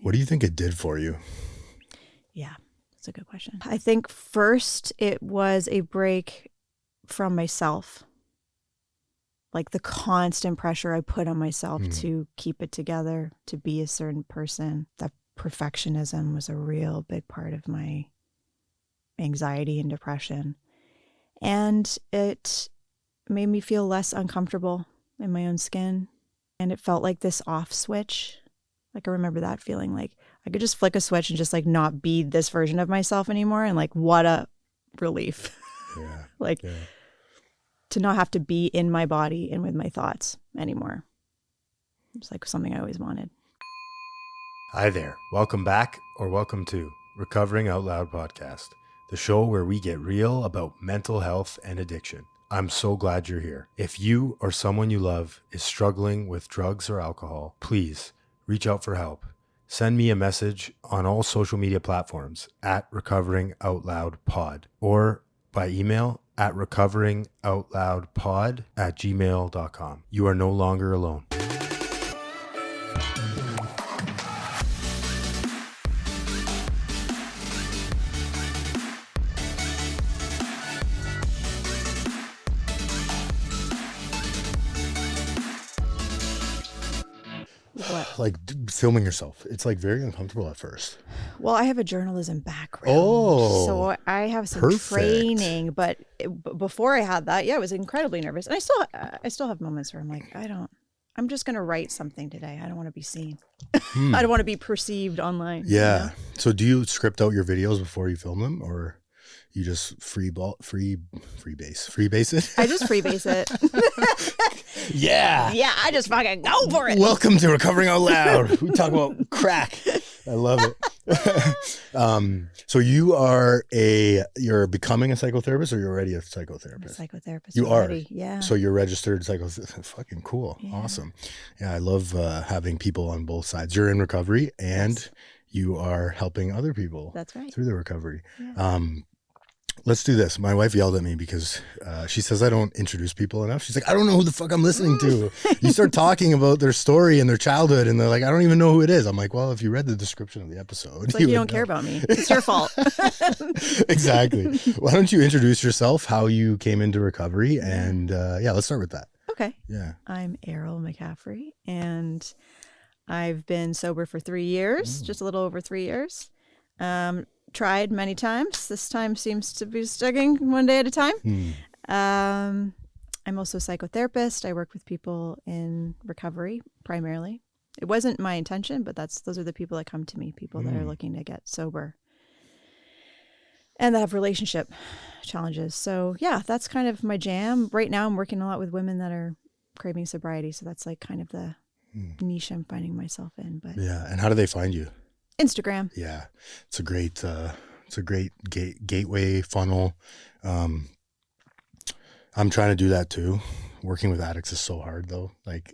What do you think it did for you? Yeah, that's a good question. I think first it was a break from myself. Like the constant pressure I put on myself to keep it together, to be a certain person. That perfectionism was a real big part of my anxiety and depression. And it made me feel less uncomfortable in my own skin. And it felt like this off switch. Like I remember that feeling like I could just flick a switch and just like not be this version of myself anymore. And like, what a relief. Yeah. Like to not have to be in my body and with my thoughts anymore. It's like something I always wanted. Hi there. Welcome back or welcome to Recovering Out Loud podcast, the show where we get real about mental health and addiction. I'm so glad you're here. If you or someone you love is struggling with drugs or alcohol, please reach out for help. Send me a message on all social media platforms at Recovering Out Loud Pod or by email at recoveringoutloudpod@gmail.com. You are no longer alone. What? Like filming yourself, it's like very uncomfortable at first. Well, I have a journalism background. Oh, so I have some perfect. training, but before I had that, I was incredibly nervous. And I still have moments where I'm like, I'm just going to write something today. I don't want to be seen. I don't want to be perceived online. Yeah. You know? So do you script out your videos before you film them, or you just freebase it? I just freebase it. Yeah. Yeah, I just fucking go for it. Welcome to Recovering Out Loud. We talk about crack. I love it. So you're becoming a psychotherapist, or you're already a psychotherapist? I'm a psychotherapist. You already. are? Yeah. So you're registered psychotherapist. Fucking cool. Yeah. Awesome. Yeah, I love having people on both sides. You're in recovery and you are helping other people. That's right. Through the recovery. Yeah. Let's do this. My wife yelled at me because she says I don't introduce people enough. She's like, I don't know who the fuck I'm listening to. You start talking about their story and their childhood and they're like, I don't even know who it is. I'm like, well, if you read the description of the episode. It's like you don't care about me. It's your fault. Exactly. Why don't you introduce yourself, how you came into recovery, and let's start with that. Okay. Yeah. I'm Eryl McCaffrey and I've been sober for 3 years, just a little over 3 years. Tried many times. This time seems to be sticking one day at a time. I'm also a psychotherapist. I work with people in recovery primarily. It wasn't my intention, but those are the people that come to me, people that are looking to get sober and that have relationship challenges. So yeah, that's kind of my jam. Right now I'm working a lot with women that are craving sobriety. So that's like kind of the niche I'm finding myself in. But yeah. And how do they find you? Instagram. Yeah, it's a great gateway funnel. I'm trying to do that too. Working with addicts is so hard though. Like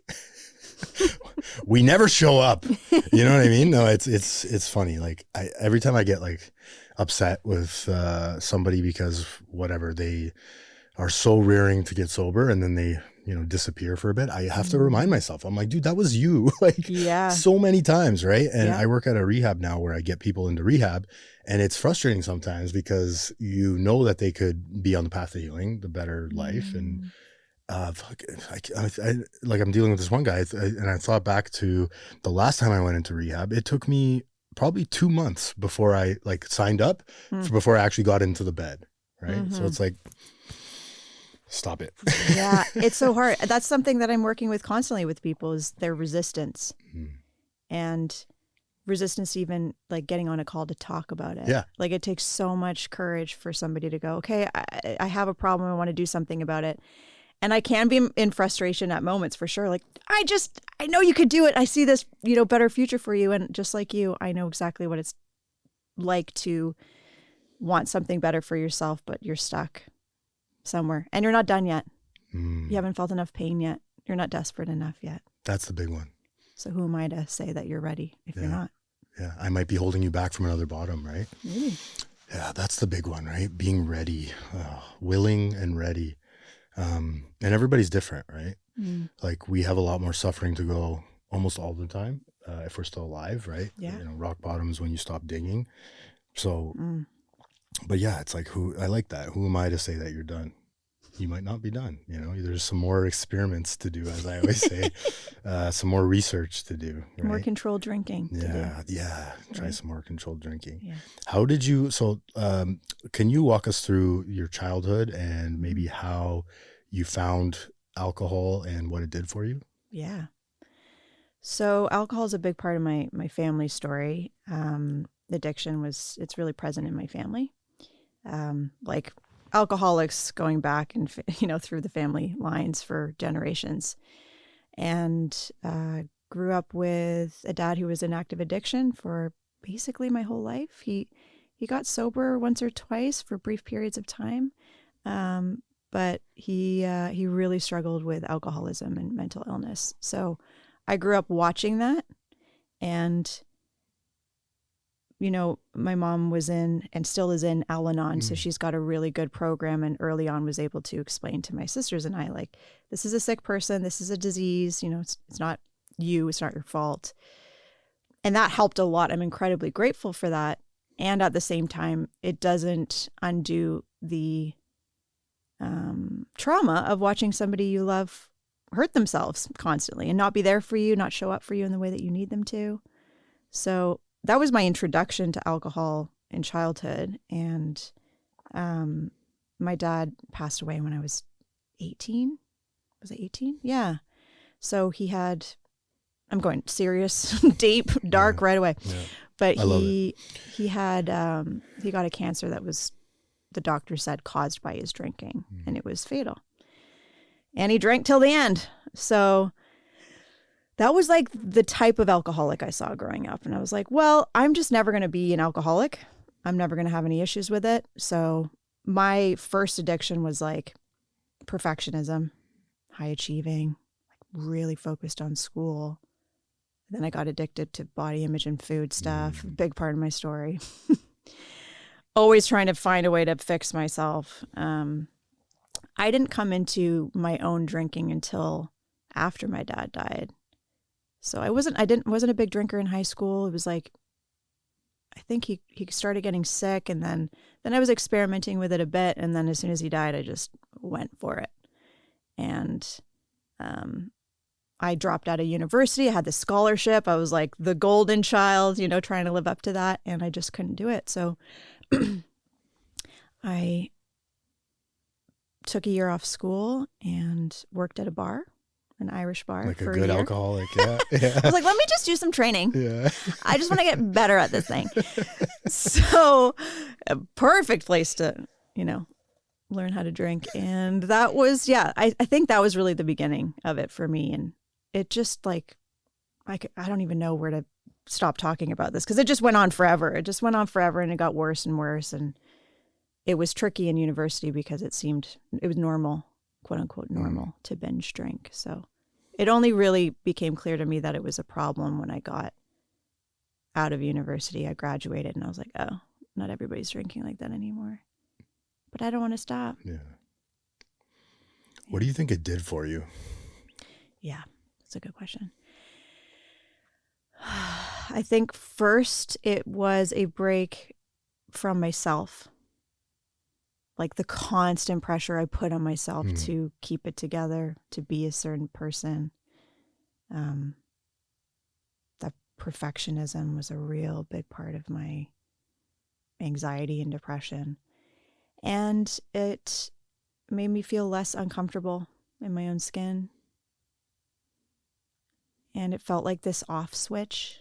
we never show up. You know what I mean? No, it's funny. Like every time I get like upset with somebody because whatever, they are so rearing to get sober and then they disappear for a bit, I have to remind myself. I'm like, dude, that was you. Like so many times, right? And I work at a rehab now where I get people into rehab, and it's frustrating sometimes because you know that they could be on the path to healing, the better life, and I'm dealing with this one guy, and I thought back to the last time I went into rehab. It took me probably 2 months before I like signed up, before I actually got into the bed, right? So it's like, stop it. Yeah, it's so hard. That's something that I'm working with constantly with people is their resistance and resistance to even like getting on a call to talk about it. Yeah. Like it takes so much courage for somebody to go, okay, I have a problem. I want to do something about it. And I can be in frustration at moments for sure. Like, I know you could do it. I see this, better future for you. And just like you, I know exactly what it's like to want something better for yourself, but you're stuck somewhere and you're not done yet. You haven't felt enough pain yet. You're not desperate enough yet. That's the big one. So who am I to say that you're ready if you're not? Yeah. I might be holding you back from another bottom, right? Maybe. Yeah. That's the big one, right? Being ready, willing and ready. And everybody's different, right? Like we have a lot more suffering to go almost all the time. if we're still alive, right? Yeah. Rock bottom is when you stop digging. So, but yeah, it's like, I like that. Who am I to say that you're done? You might not be done. There's some more experiments to do, as I always say, some more research to do, right? More controlled drinking to do. Yeah. Try Right. some more controlled drinking. Yeah. How did you, can you walk us through your childhood and maybe how you found alcohol and what it did for you? Yeah. So alcohol is a big part of my family story. Addiction it's really present in my family. Like alcoholics going back and, through the family lines for generations. And grew up with a dad who was in active addiction for basically my whole life. He got sober once or twice for brief periods of time. But he really struggled with alcoholism and mental illness. So I grew up watching that, and my mom was in and still is in Al-Anon, so she's got a really good program, and early on was able to explain to my sisters and I, like, this is a sick person, this is a disease, it's not you, it's not your fault. And that helped a lot. I'm incredibly grateful for that. And at the same time, it doesn't undo the trauma of watching somebody you love hurt themselves constantly and not be there for you, not show up for you in the way that you need them to. So that was my introduction to alcohol in childhood. And my dad passed away when I was 18. Was it 18? Yeah. So he had, I'm going serious, deep, dark right away. Yeah. But he got a cancer that was, the doctor said, caused by his drinking, and it was fatal. And he drank till the end. So that was like the type of alcoholic I saw growing up. And I was like, well, I'm just never going to be an alcoholic. I'm never going to have any issues with it. So my first addiction was like perfectionism, high achieving, like really focused on school. Then I got addicted to body image and food stuff. Big part of my story. Always trying to find a way to fix myself. I didn't come into my own drinking until after my dad died. So I wasn't a big drinker in high school. It was like, I think he started getting sick, and then I was experimenting with it a bit, and then as soon as he died, I just went for it. And I dropped out of university. I had the scholarship. I was like the golden child, trying to live up to that, and I just couldn't do it. So I took a year off school and worked at a bar, an Irish bar, like for a good year. Alcoholic. Yeah. I was like, let me just do some training. Yeah. I just want to get better at this thing. So a perfect place to, learn how to drink. And that was, I think that was really the beginning of it for me. And it just like, I don't even know where to stop talking about this, because it just went on forever. It just went on forever, and it got worse and worse. And it was tricky in university because it was normal, quote unquote normal, to binge drink. So it only really became clear to me that it was a problem when I got out of university. I graduated, and I was like, oh, not everybody's drinking like that anymore. But I don't want to stop. Yeah. What do you think it did for you? Yeah, that's a good question. I think first it was a break from myself. Like the constant pressure I put on myself to keep it together, to be a certain person. That perfectionism was a real big part of my anxiety and depression. And it made me feel less uncomfortable in my own skin. And it felt like this off switch.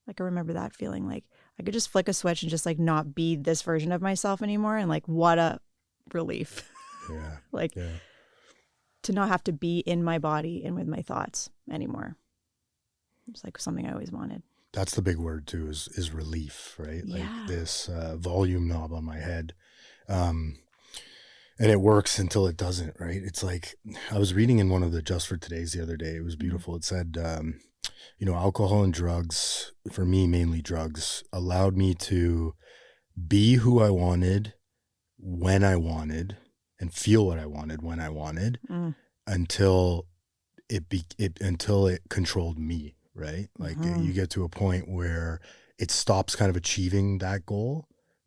Like I remember that feeling, like I could just flick a switch and just like not be this version of myself anymore. And like, what a relief. Yeah. To not have to be in my body and with my thoughts anymore. It's like something I always wanted. That's the big word too, is relief, right? Yeah. Like this volume knob on my head. And it works until it doesn't, right? It's like, I was reading in one of the Just for Today's the other day. It was beautiful. It said, alcohol and drugs, for me, mainly drugs, allowed me to be who I wanted, when I wanted, and feel what I wanted when I wanted, until it controlled me, right? Like you get to a point where it stops kind of achieving that goal.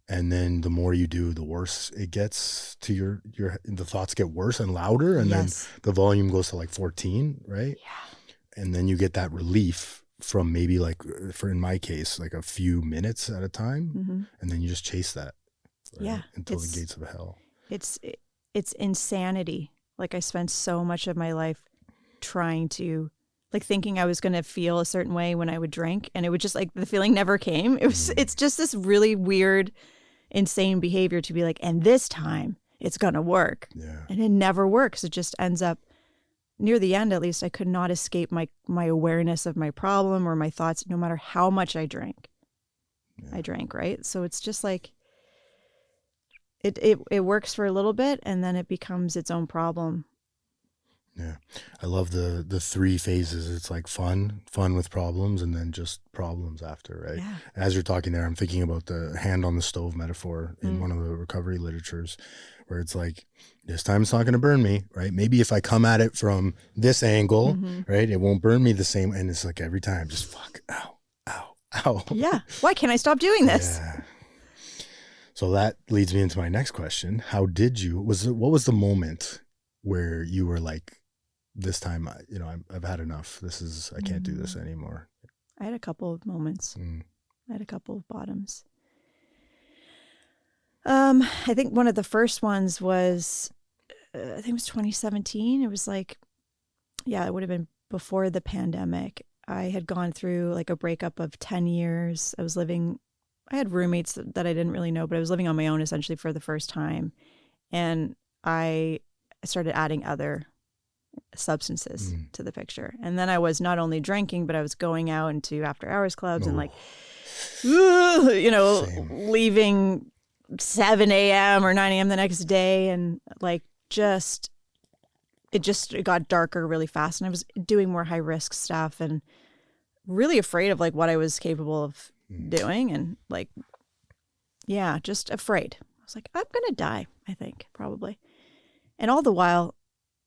And then the more you do, the worse it gets to the thoughts get worse and louder. And then the volume goes to like 14, right? Yeah. And then you get that relief from maybe like, in my case, like a few minutes at a time. And then you just chase that. Right? Yeah. Until the gates of hell. It's insanity. Like I spent so much of my life trying to, like thinking I was going to feel a certain way when I would drink. And it would just like, the feeling never came. It's just this really weird, insane behavior to be like, and this time it's going to work. Yeah. And it never works. It just ends up near the end, at least I could not escape my awareness of my problem or my thoughts, no matter how much I drank. I drank, right? So it's just like, it works for a little bit and then it becomes its own problem. Yeah. I love the 3 phases. It's like fun with problems, and then just problems after, right? Yeah. As you're talking there, I'm thinking about the hand on the stove metaphor in one of the recovery literatures, where it's like, this time it's not going to burn me, right? Maybe if I come at it from this angle, right, it won't burn me the same. And it's like every time, just fuck, ow, ow, ow. Yeah. Why can't I stop doing this? Yeah. So that leads me into my next question. What was the moment where you were like, this time, I've had enough. I can't do this anymore. I had a couple of moments. I had a couple of bottoms. I think one of the first ones was, I think it was 2017. It was like, it would have been before the pandemic. I had gone through like a breakup of 10 years. I had roommates that I didn't really know, but I was living on my own essentially for the first time. And I started adding other substances to the picture. And then I was not only drinking, but I was going out into after hours clubs and like, Same. leaving 7 a.m. or 9 a.m. the next day. And like, it got darker really fast. And I was doing more high risk stuff and really afraid of like what I was capable of doing. And like, just afraid. I was like, I'm going to die, I think, probably. And all the while,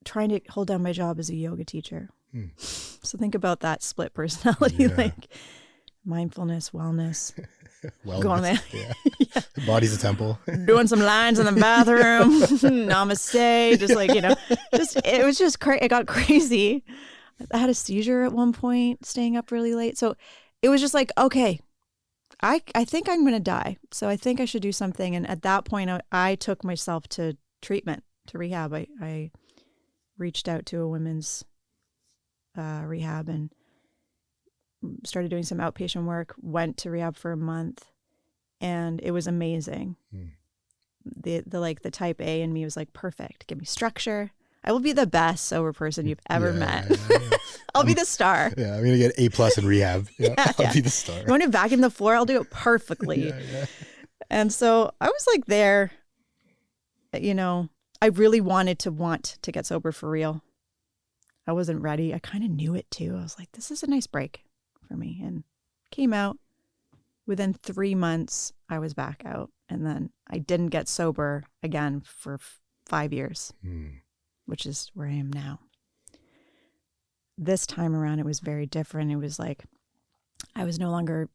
trying to hold down my job as a yoga teacher. So think about that split personality, like mindfulness, wellness. Going there. Yeah. Body's a temple. Doing some lines in the bathroom. Namaste. Just like, it was just crazy. It got crazy. I had a seizure at one point, staying up really late. So it was just like, okay, I think I'm going to die. So I think I should do something. And at that point, I took myself to treatment, to rehab. I reached out to a women's rehab and started doing some outpatient work, went to rehab for a month, and it was amazing. The type A in me was like, perfect. Give me structure. I will be the best sober person you've ever met. I'll be the star. Yeah, I'm going to get A+ in rehab. I'll be the star. You want to vacuum the floor? I'll do it perfectly. And so I was like there, I really wanted to get sober for real. I wasn't ready. I kind of knew it too. I was like, this is a nice break for me. And came out. Within 3 months, I was back out. And then I didn't get sober again for 5 years, which is where I am now. This time around, it was very different. It was like I was no longer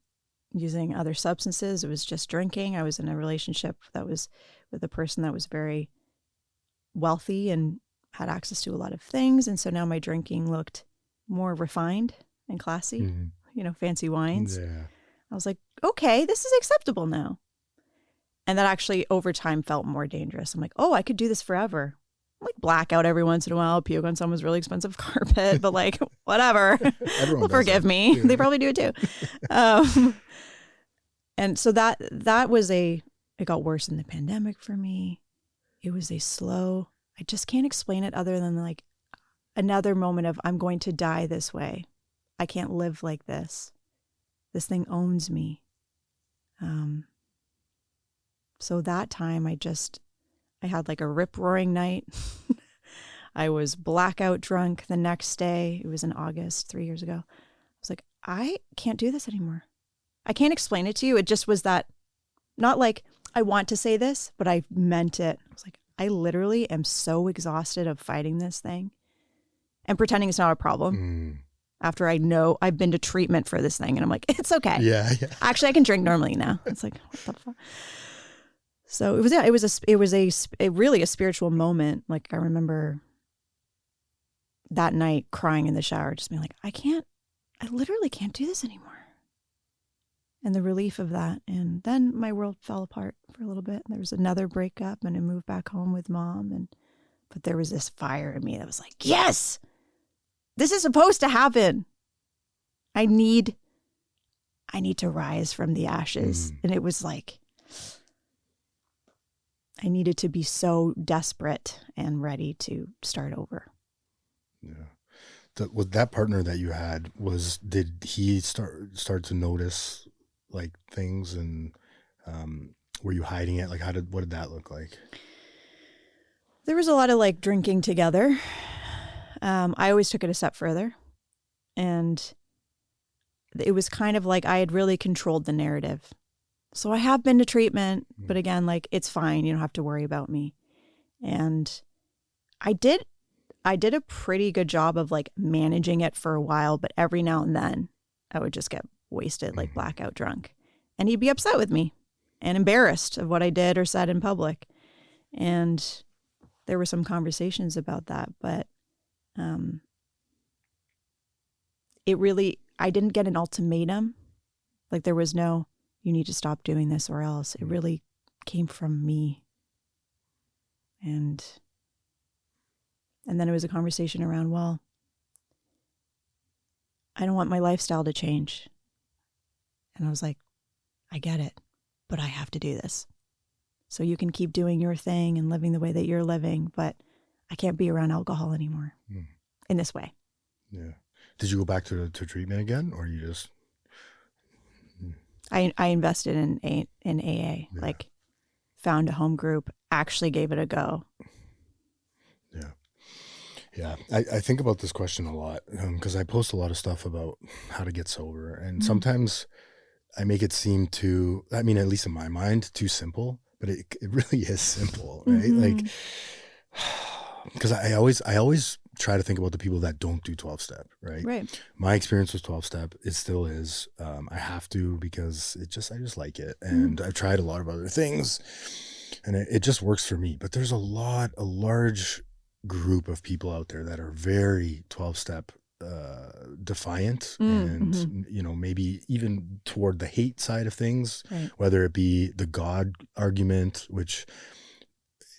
using other substances. It was just drinking. I was in a relationship that was with a person that was very wealthy and had access to a lot of things. And so now my drinking looked more refined and classy, fancy wines. Yeah. I was like, okay, this is acceptable now. And that actually over time felt more dangerous. I'm like, oh, I could do this forever. I'm like black out every once in a while, puke on someone's really expensive carpet, but like, whatever. They'll forgive me. Yeah. They probably do it too. And so that was it got worse in the pandemic for me. It was I just can't explain it other than like another moment of I'm going to die this way. I can't live like this. This thing owns me. So that time I had like a rip-roaring night. I was blackout drunk the next day. It was in August 3 years ago. I was like, I can't do this anymore. I can't explain it to you. It just was that, not like I want to say this, but I meant it. I was like, I literally am so exhausted of fighting this thing and pretending it's not a problem. after I know I've been to treatment for this thing. And I'm like, it's okay. Yeah. Actually, I can drink normally now. It's like, what the fuck? So it was a really a spiritual moment. Like I remember that night crying in the shower, just being like, I literally can't do this anymore. And the relief of that. And then my world fell apart for a little bit. There was another breakup and I moved back home with mom. But there was this fire in me that was like, yes, this is supposed to happen. I need to rise from the ashes. And it was like, I needed to be so desperate and ready to start over. Yeah. With that partner that you had, did he start to notice like things, and were you hiding it? Like what did that look like? There was a lot of like drinking together. I always took it a step further, and it was kind of like I had really controlled the narrative. So I have been to treatment, but again, like, it's fine. You don't have to worry about me. And I did a pretty good job of like managing it for a while, but every now and then I would just get wasted, like blackout drunk. And he'd be upset with me and embarrassed of what I did or said in public. And there were some conversations about that, but I didn't get an ultimatum. Like there was no, you need to stop doing this or else. It really came from me. And then it was a conversation around, well, I don't want my lifestyle to change. And I was like, I get it, but I have to do this. So you can keep doing your thing and living the way that you're living, but I can't be around alcohol anymore in this way. Yeah. Did you go back to treatment again, or you just? I invested in AA, like found a home group, actually gave it a go. Yeah. Yeah. I think about this question a lot because I post a lot of stuff about how to get sober. And sometimes I make it seem too, I mean, at least in my mind, too simple, but it really is simple, right? Like, because I always try to think about the people that don't do 12-step, right? Right. My experience with 12-step, it still is. I have to because I just like it. And I've tried a lot of other things and it just works for me. But there's a large group of people out there that are very 12-step defiant and, you know, maybe even toward the hate side of things, whether it be the God argument, which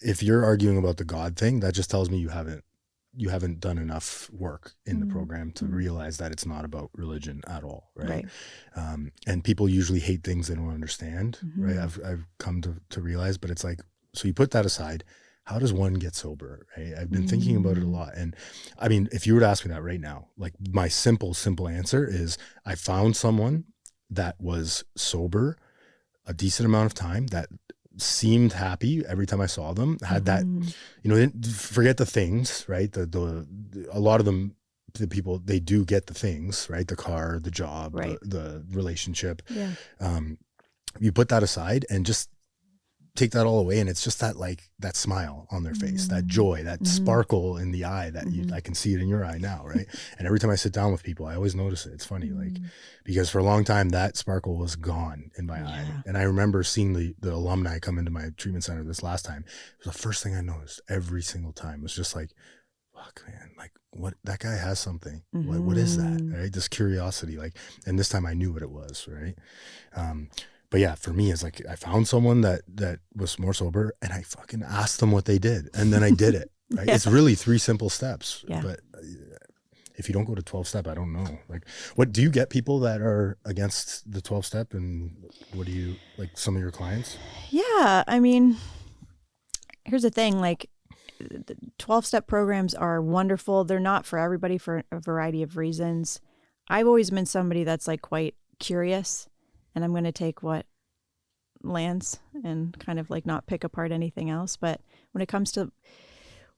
if you're arguing about the God thing, that just tells me you haven't done enough work in the program to realize that it's not about religion at all, right? And people usually hate things they don't understand, right? I've come to realize, but it's like, so you put that aside, how does one get sober, right? I've been thinking about it a lot. And I mean, if you were to ask me that right now, like my simple answer is I found someone that was sober a decent amount of time, that seemed happy every time I saw them, had that, you know, forget the things, right? A lot of them, the people, they do get the things, right? The car, the job, the relationship. Yeah. You put that aside and just take that all away. And it's just that, like, that smile on their face, that joy, that sparkle in the eye that I can see it in your eye now. Right. And every time I sit down with people, I always notice it. It's funny, like, because for a long time that sparkle was gone in my eye. And I remember seeing the alumni come into my treatment center this last time. It was the first thing I noticed every single time. It was just like, fuck, man, like, what, that guy has something. What is that? Right. This curiosity, like, and this time I knew what it was. Right. But yeah, for me, it's like I found someone that was more sober and I fucking asked them what they did. And then I did it, right? It's really 3 simple steps. Yeah. But if you don't go to 12-step, I don't know. Like, what do you get people that are against the 12-step, and what do you, like, some of your clients? Yeah. I mean, here's the thing, like, the 12-step programs are wonderful. They're not for everybody for a variety of reasons. I've always been somebody that's like quite curious. And I'm going to take what lands and kind of like not pick apart anything else. But when it comes to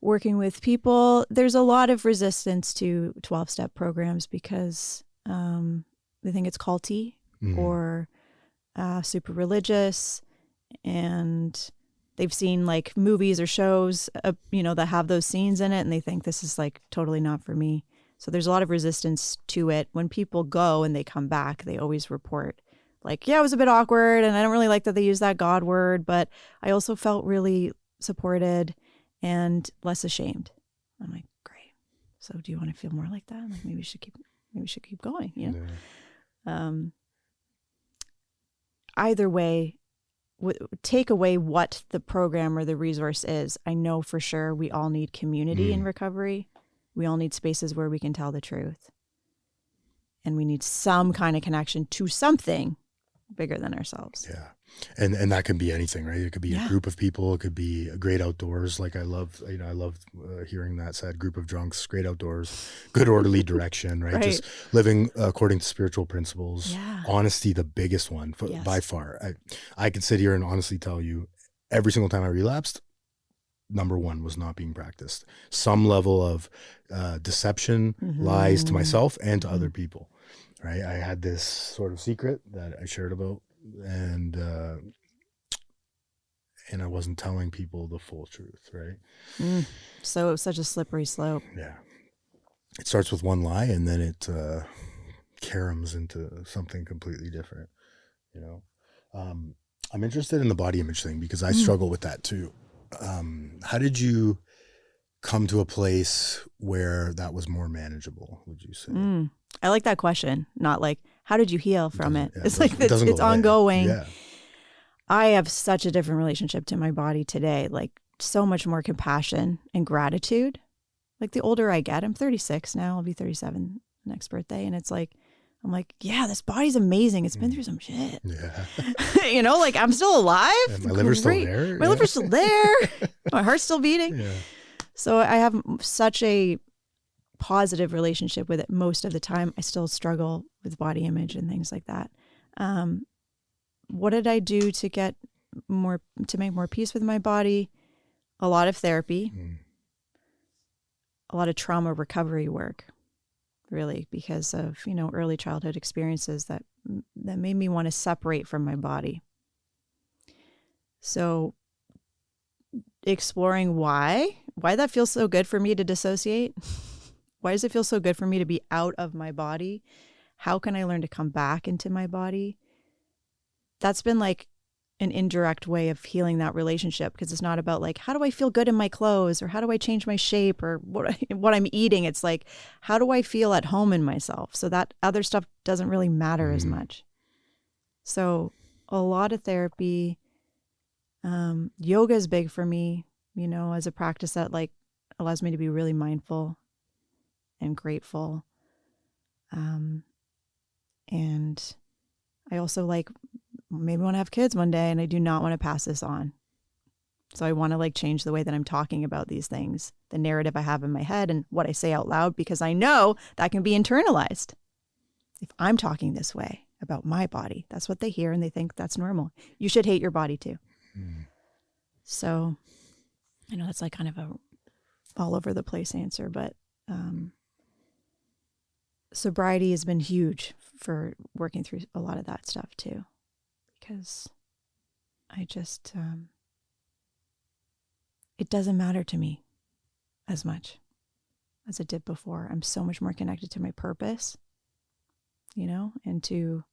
working with people, there's a lot of resistance to 12-step programs because they think it's culty or super religious. And they've seen like movies or shows, that have those scenes in it. And they think this is like totally not for me. So there's a lot of resistance to it. When people go and they come back, they always report like, yeah, it was a bit awkward and I don't really like that they use that God word, but I also felt really supported and less ashamed. I'm like, great. So do you want to feel more like that? Like maybe we should keep going, you know? Yeah. Either way, take away what the program or the resource is. I know for sure we all need community in recovery. We all need spaces where we can tell the truth. And we need some kind of connection to something bigger than ourselves. Yeah. And that can be anything, right? It could be a group of people. It could be a great outdoors. Like I love hearing that said, group of drunks, great outdoors, good orderly direction, right? Just living according to spiritual principles. Yeah. Honesty, the biggest one by far. I could sit here and honestly tell you every single time I relapsed, number one was not being practiced. Some level of deception, lies to myself and to other people, right? I had this sort of secret that I shared about, and I wasn't telling people the full truth, right? So it was such a slippery slope. Yeah. It starts with one lie and then it caroms into something completely different, you know? I'm interested in the body image thing because I struggle with that too. How did you come to a place where that was more manageable, would you say? I like that question. Not like, how did you heal from it? Yeah, it's like, it's ongoing. Yeah. I have such a different relationship to my body today. Like so much more compassion and gratitude. Like the older I get, I'm 36 now. I'll be 37 next birthday. And it's like, I'm like, yeah, this body's amazing. It's been through some shit. Yeah. You know, like I'm still alive. And my liver's still there. My liver's still there. My heart's still beating. Yeah. So I have such a positive relationship with it most of the time. I still struggle with body image and things like that. What did I do to make more peace with my body? A lot of therapy, a lot of trauma recovery work, really, because of, early childhood experiences that made me want to separate from my body. So exploring why that feels so good for me to dissociate. Why does it feel so good for me to be out of my body? How can I learn to come back into my body? That's been like an indirect way of healing that relationship, because it's not about like, how do I feel good in my clothes, or how do I change my shape, or what I'm eating. It's like, how do I feel at home in myself? So that other stuff doesn't really matter as much. So a lot of therapy, yoga is big for me, as a practice that like allows me to be really mindful and grateful. And I also like maybe want to have kids one day, and I do not want to pass this on. So I want to like change the way that I'm talking about these things, the narrative I have in my head and what I say out loud, because I know that can be internalized. If I'm talking this way about my body, that's what they hear and they think that's normal. You should hate your body too. So I know that's like kind of a all over the place answer, but sobriety has been huge for working through a lot of that stuff too, because I just, it doesn't matter to me as much as it did before. I'm so much more connected to my purpose, and to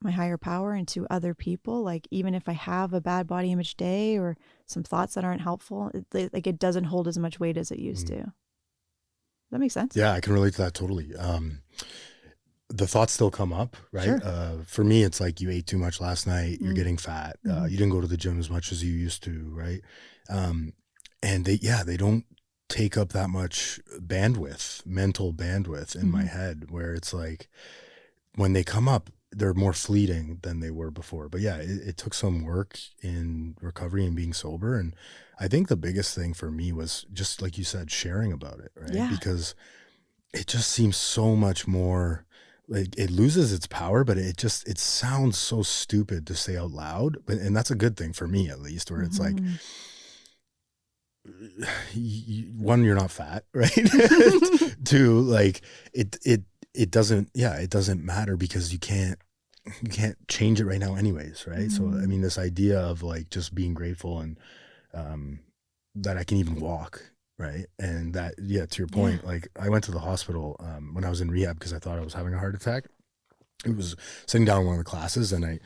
my higher power and to other people. Like, even if I have a bad body image day or some thoughts that aren't helpful, it doesn't hold as much weight as it used to. Does that make sense? Yeah, I can relate to that totally. The thoughts still come up, right? Sure. For me, it's like you ate too much last night, you're getting fat, you didn't go to the gym as much as you used to, right? And they don't take up that much mental bandwidth in my head, where it's like when they come up, they're more fleeting than they were before. But yeah, it took some work in recovery and being sober. And I think the biggest thing for me was just like you said, sharing about it, right? Yeah. Because it just seems so much more like it loses its power, but it sounds so stupid to say out loud. And that's a good thing for me, at least, where it's like, one, you're not fat, right? Two, like it doesn't matter, because you can't change it right now anyways, right? So I mean, this idea of like just being grateful and that I can even walk right? And that, yeah, to your point, like I went to the hospital when I was in rehab because I thought I was having a heart attack. It was sitting down in one of the classes, and I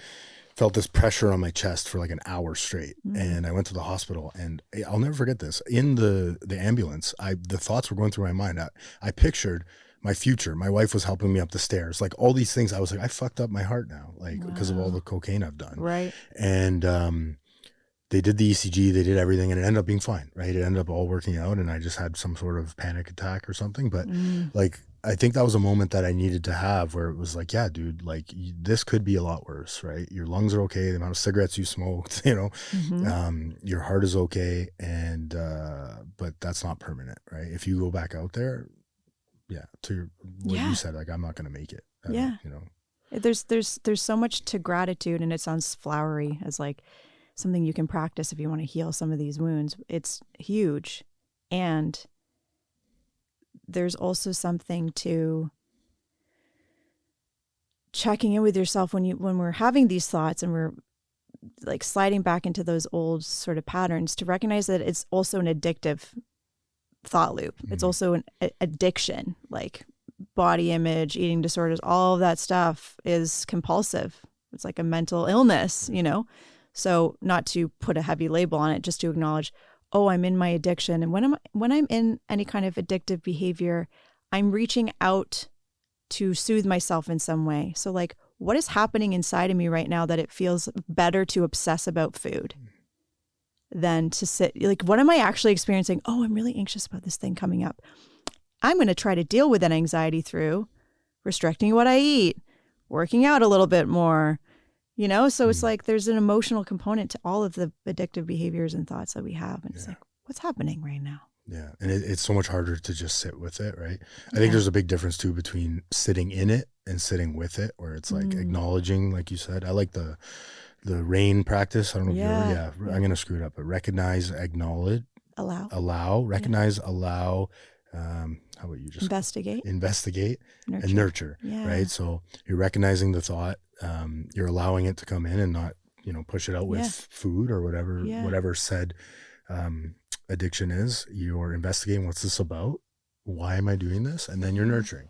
felt this pressure on my chest for like an hour straight. And I went to the hospital, and I'll never forget this. In the ambulance, the thoughts were going through my mind. I pictured my future. My wife was helping me up the stairs, like all these things. I was like, I fucked up my heart now, like because of all the cocaine I've done. Right. And they did the ECG, they did everything, and it ended up being fine, right? It ended up all working out, and I just had some sort of panic attack or something. But like, I think that was a moment that I needed to have where it was like, yeah, dude, like this could be a lot worse, right? Your lungs are okay, the amount of cigarettes you smoked, you know, your heart is okay, and but that's not permanent, right? If you go back out there, yeah, to what you said, like I'm not going to make it. Yeah, you know, there's so much to gratitude, and it sounds flowery as like something you can practice if you want to heal some of these wounds. It's huge. And there's also something to checking in with yourself when we're having these thoughts and we're like sliding back into those old sort of patterns, to recognize that it's also an addictive thought loop. It's also an addiction, like body image, eating disorders, all of that stuff is compulsive. It's like a mental illness, you know? So not to put a heavy label on it, just to acknowledge, oh, I'm in my addiction. And when I'm in any kind of addictive behavior, I'm reaching out to soothe myself in some way. So like, what is happening inside of me right now that it feels better to obsess about food than to sit, like, what am I actually experiencing? Oh, I'm really anxious about this thing coming up. I'm going to try to deal with that anxiety through restricting what I eat, working out a little bit more, you know? So it's like there's an emotional component to all of the addictive behaviors and thoughts that we have. And it's like, what's happening right now? Yeah. And it's so much harder to just sit with it, right? I think there's a big difference too between sitting in it and sitting with it, where it's like acknowledging, like you said. I like the RAIN practice. I don't know if you're, I'm going to screw it up, but recognize, acknowledge, allow, recognize, allow, how about you just investigate, and nurture, right? So you're recognizing the thought, you're allowing it to come in and not, you know, push it out with food or whatever said addiction is. You're investigating, what's this about? Why am I doing this? And then you're nurturing.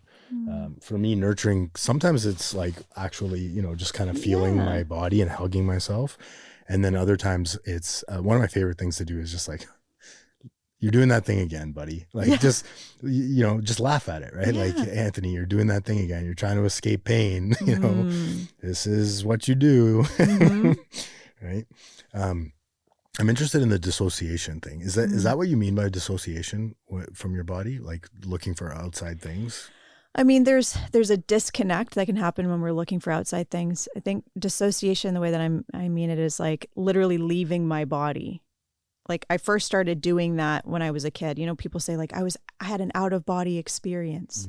For me, nurturing, sometimes it's like actually, you know, just kind of feeling my body and hugging myself. And then other times it's one of my favorite things to do is just like, you're doing that thing again, buddy. Like just, you know, just laugh at it, right? Like, Anthony, you're doing that thing again. You're trying to escape pain. You know, this is what you do. Right. I'm interested in the dissociation thing. Is that what you mean by dissociation from your body? Like looking for outside things? I mean, there's a disconnect that can happen when we're looking for outside things. I think dissociation, the way that I mean it, is like literally leaving my body. Like I first started doing that when I was a kid. You know, people say like I had an out of body experience.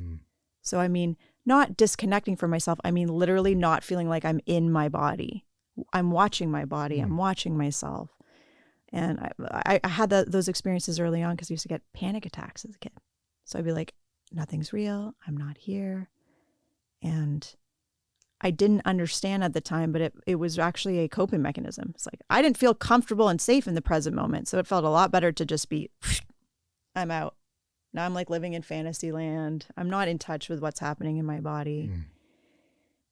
So I mean, not disconnecting from myself. I mean, literally not feeling like I'm in my body. I'm watching my body. I'm watching myself. And I had those experiences early on because I used to get panic attacks as a kid. So I'd be like, nothing's real. I'm not here. And I didn't understand at the time, but it was actually a coping mechanism. It's like I didn't feel comfortable and safe in the present moment. So it felt a lot better to just be, I'm out. Now I'm like living in fantasy land. I'm not in touch with what's happening in my body.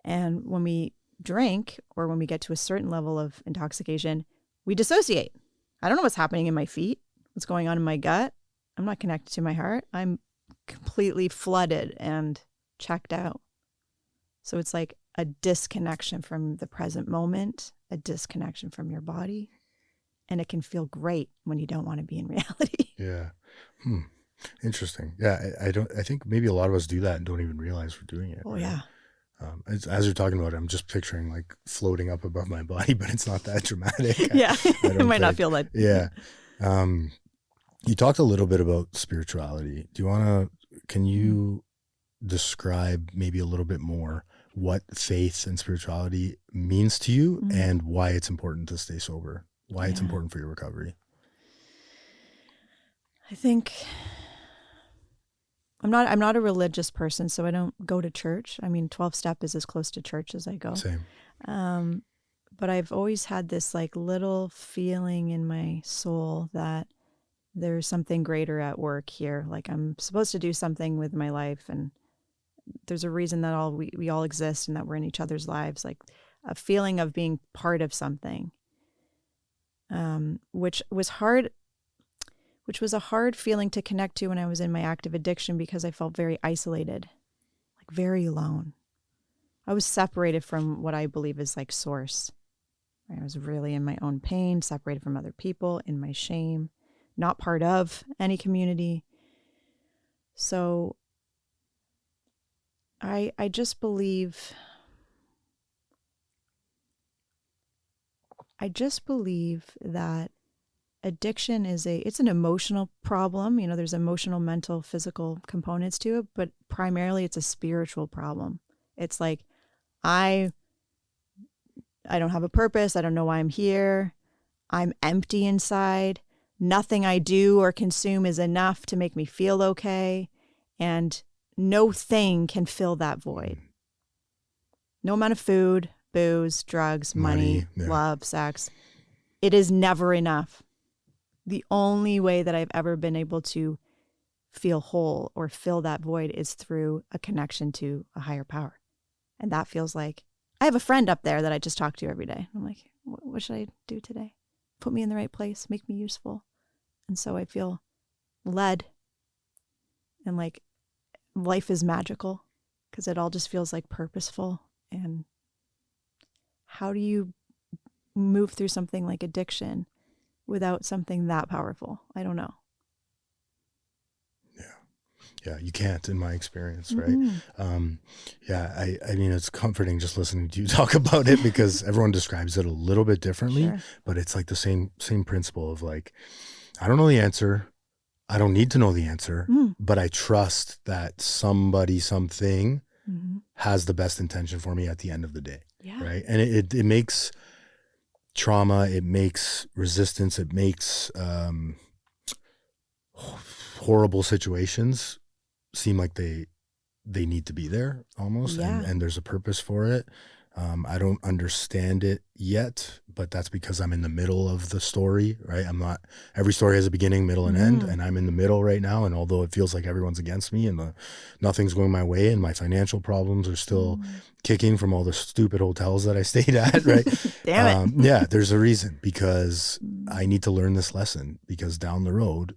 And when we drink or when we get to a certain level of intoxication, we dissociate. I don't know what's happening in my feet, what's going on in my gut. I'm not connected to my heart. I'm completely flooded and checked out. So it's like a disconnection from the present moment, a disconnection from your body. And it can feel great when you don't want to be in reality. Yeah. Interesting. Yeah. I think maybe a lot of us do that and don't even realize we're doing it. Oh, right? yeah. As you're talking about it, I'm just picturing like floating up above my body, but it's not that dramatic. Yeah. It might not feel like. Yeah. You talked a little bit about spirituality. Can you describe maybe a little bit more what faith and spirituality means to you and why it's important to stay sober, why it's important for your recovery? I think I'm not a religious person, so I don't go to church. I mean, 12-step is as close to church as I go. Same. But I've always had this like little feeling in my soul that there's something greater at work here. Like I'm supposed to do something with my life, and there's a reason that we all exist and that we're in each other's lives. Like a feeling of being part of something, which was a hard feeling to connect to when I was in my active addiction, because I felt very isolated, like very alone. I was separated from what I believe is like source. I was really in my own pain, separated from other people, in my shame, not part of any community. So I just believe that addiction it's an emotional problem. You know, there's emotional, mental, physical components to it, but primarily it's a spiritual problem. It's like, I don't have a purpose. I don't know why I'm here. I'm empty inside. Nothing I do or consume is enough to make me feel okay. And no thing can fill that void. No amount of food, booze, drugs, money, love, sex. It is never enough. The only way that I've ever been able to feel whole or fill that void is through a connection to a higher power. And that feels like, I have a friend up there that I just talk to every day. I'm like, what should I do today? Put me in the right place, make me useful. And so I feel led, and like life is magical because it all just feels like purposeful. And how do you move through something like addiction without something that powerful? I don't know. Yeah, you can't, in my experience, right? I mean, it's comforting just listening to you talk about it, because everyone describes it a little bit differently, sure. But it's like the same principle of like, I don't know the answer. I don't need to know the answer, but I trust that somebody, something has the best intention for me at the end of the day, right? And it makes trauma, it makes resistance, it makes horrible situations seem like they need to be there almost, and there's a purpose for it. I don't understand it yet, but that's because I'm in the middle of the story, right? Every story has a beginning, middle, and end, and I'm in the middle right now. And although it feels like everyone's against me and nothing's going my way, and my financial problems are still kicking from all the stupid hotels that I stayed at, right? Damn it. Yeah, there's a reason, because I need to learn this lesson, because down the road,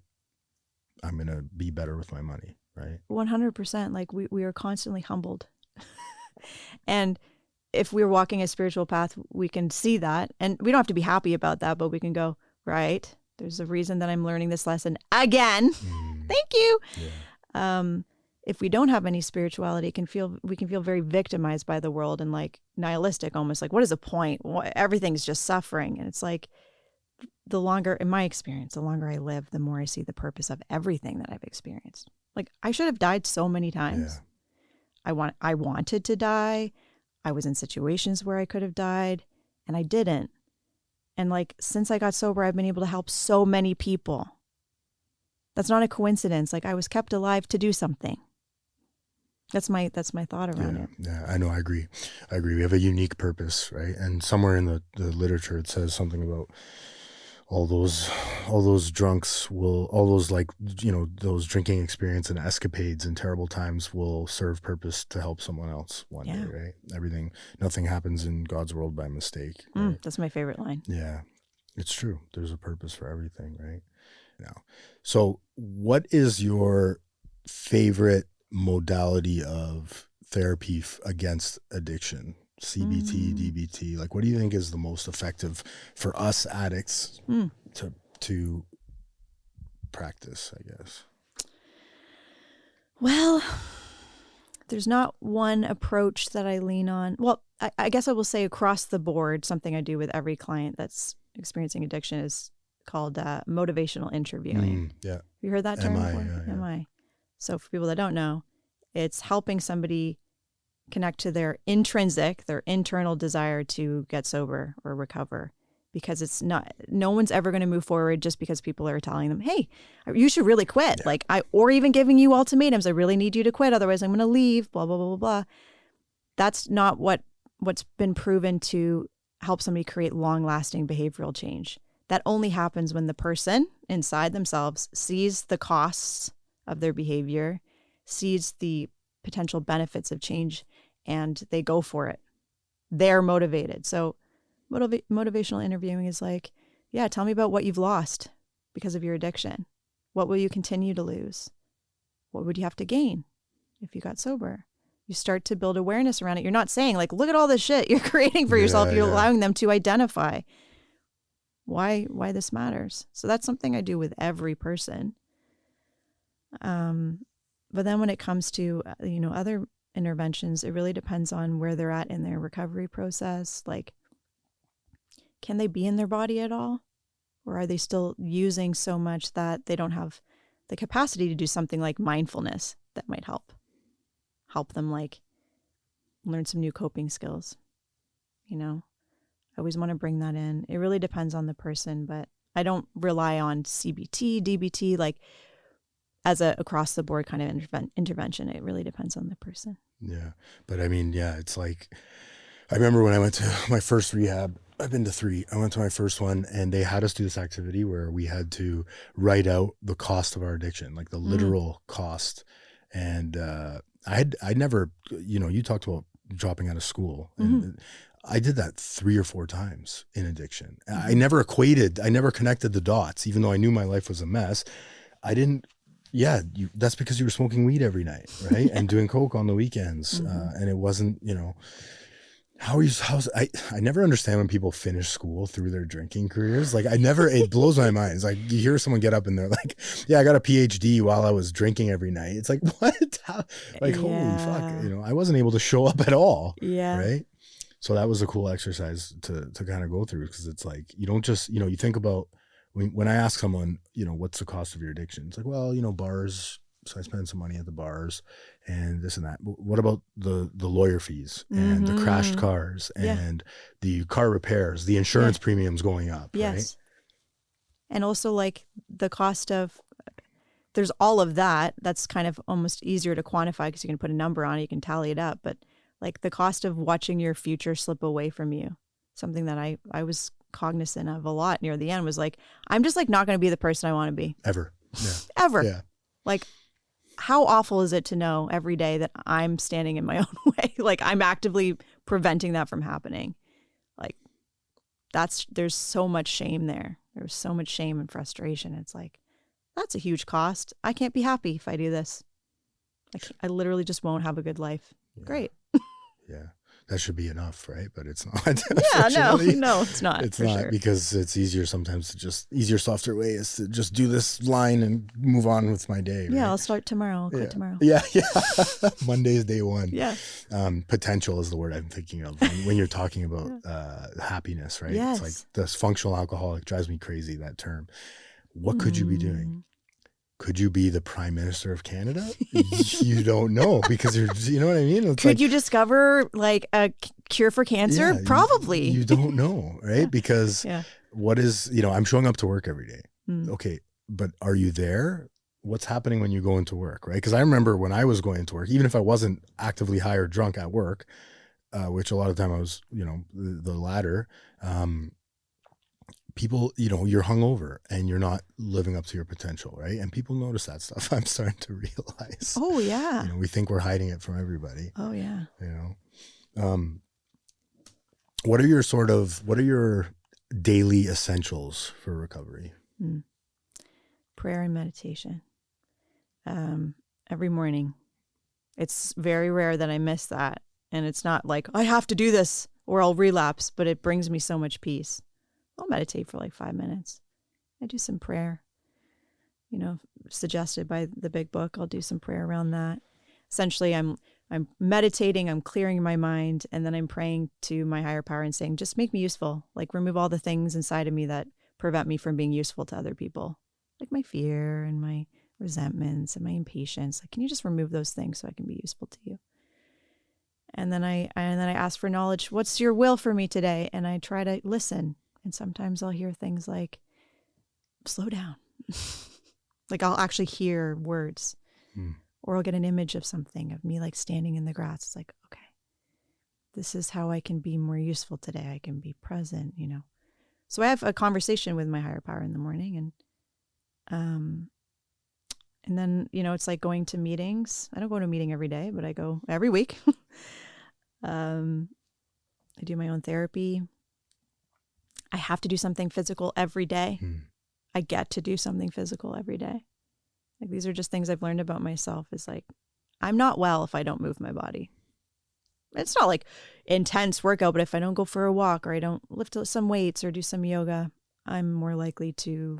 I'm going to be better with my money, right? 100%. Like we are constantly humbled. And if we're walking a spiritual path, we can see that. And we don't have to be happy about that, but we can go, right, there's a reason that I'm learning this lesson again. Thank you. Yeah. If we don't have any spirituality, we can feel very victimized by the world and like nihilistic, almost like, what is the point? Everything's just suffering. And it's like, the longer, in my experience, the longer I live, the more I see the purpose of everything that I've experienced. Like, I should have died so many times. Yeah. I wanted to die. I was in situations where I could have died, and I didn't. And like, since I got sober, I've been able to help so many people. That's not a coincidence. Like, I was kept alive to do something. That's my thought around it. Yeah, I know. I agree. We have a unique purpose, right? And somewhere in the literature, it says something about all those drunks will, all those, like, you know, those drinking experience and escapades and terrible times will serve purpose to help someone else one day, right? Nothing happens in God's world by mistake. Right? That's my favorite line. Yeah, it's true. There's a purpose for everything, right? Now, so what is your favorite modality of therapy against addiction? CBT, DBT, like, what do you think is the most effective for us addicts to practice, I guess? Well, there's not one approach that I lean on. Well, I guess I will say across the board, something I do with every client that's experiencing addiction is called motivational interviewing. Yeah. Have you heard that term before? Yeah. MI. So for people that don't know, it's helping somebody connect to their internal desire to get sober or recover, because no one's ever going to move forward just because people are telling them, hey, you should really quit. Yeah. Or even giving you ultimatums. I really need you to quit. Otherwise I'm going to leave, blah, blah, blah, blah, blah. That's not what's been proven to help somebody create long lasting behavioral change. that only happens when the person inside themselves sees the costs of their behavior, sees the potential benefits of change, and they go for it. They're motivated. So motivational interviewing is like, yeah, tell me about what you've lost because of your addiction. What will you continue to lose? What would you have to gain if you got sober? You start to build awareness around it. You're not saying like, look at all this shit you're creating for yourself. You're allowing them to identify why this matters. So that's something I do with every person. But then when it comes to, other interventions, it really depends on where they're at in their recovery process. Like, can they be in their body at all? Or are they still using so much that they don't have the capacity to do something like mindfulness that might help them like learn some new coping skills? I always want to bring that in. It really depends on the person, but I don't rely on CBT, DBT, like as a across the board kind of intervention. It really depends on the person. Yeah. But I mean, yeah, it's like, I remember when I went to my first rehab, I've been to 3. I went to my first one and they had us do this activity where we had to write out the cost of our addiction, like the literal cost. And I'd never, you talked about dropping out of school. And I did that 3 or 4 times in addiction. I never connected the dots, even though I knew my life was a mess. I didn't, that's because you were smoking weed every night, right? And doing coke on the weekends. And it wasn't, I never understand when people finish school through their drinking careers. Like it blows my mind. It's like you hear someone get up and they're like, yeah, I got a PhD while I was drinking every night. It's like, what? Holy fuck. I wasn't able to show up at all. Yeah. Right. So that was a cool exercise to kind of go through, because it's like, you don't just, you think about when I ask someone, what's the cost of your addiction? It's like, well, bars. So I spend some money at the bars and this and that. But what about the lawyer fees and the crashed cars and the car repairs, the insurance premiums going up, right? And also like the cost of, there's all of that. That's kind of almost easier to quantify because you can put a number on it, you can tally it up. But like the cost of watching your future slip away from you, something that I was cognizant of a lot near the end was like, I'm just like not going to be the person I want to be. Ever. Yeah. Ever. Yeah. Like, how awful is it to know every day that I'm standing in my own way? Like I'm actively preventing that from happening. Like there's so much shame there. There's so much shame and frustration. It's like, that's a huge cost. I can't be happy if I do this. I literally just won't have a good life. Yeah. Great. Yeah. That should be enough, right? But it's not. Yeah, no, it's not. It's not, because it's easier sometimes to softer way is to just do this line and move on with my day. Right? Yeah, I'll start tomorrow. I'll quit tomorrow. Yeah. Monday is day 1. Yeah. Potential is the word I'm thinking of when you're talking about happiness, right? Yes. It's like this functional alcoholic drives me crazy, that term. What could you be doing? Could you be the Prime Minister of Canada? You don't know, because you know what I mean? It's Could you discover like a cure for cancer? Probably. You don't know, right? Because what is, I'm showing up to work every day. Okay, but are you there? What's happening when you go into work, right? Because I remember when I was going into work, even if I wasn't actively high or drunk at work, which a lot of the time I was, the latter, people, you're hungover and you're not living up to your potential, right? And people notice that stuff. I'm starting to realize. Oh yeah. We think we're hiding it from everybody. Oh yeah. What are your daily essentials for recovery? Prayer and meditation. Every morning. It's very rare that I miss that. And it's not like I have to do this or I'll relapse, but it brings me so much peace. I'll meditate for like 5 minutes. I do some prayer, suggested by the big book. I'll do some prayer around that. Essentially, I'm meditating, I'm clearing my mind, and then I'm praying to my higher power and saying, just make me useful. Like remove all the things inside of me that prevent me from being useful to other people. Like my fear and my resentments and my impatience. Like, can you just remove those things so I can be useful to you? And then I ask for knowledge. What's your will for me today? And I try to listen. And sometimes I'll hear things like, slow down. Like I'll actually hear words. Or I'll get an image of something, of me like standing in the grass. It's like, okay, this is how I can be more useful today. I can be present, So I have a conversation with my higher power in the morning, and then, you know, it's like going to meetings. I don't go to a meeting every day, but I go every week. I do my own therapy. I have to do something physical every day. I get to do something physical every day. Like, these are just things I've learned about myself, is like, I'm not well if I don't move my body. It's not like intense workout, but if I don't go for a walk, or I don't lift some weights or do some yoga, I'm more likely to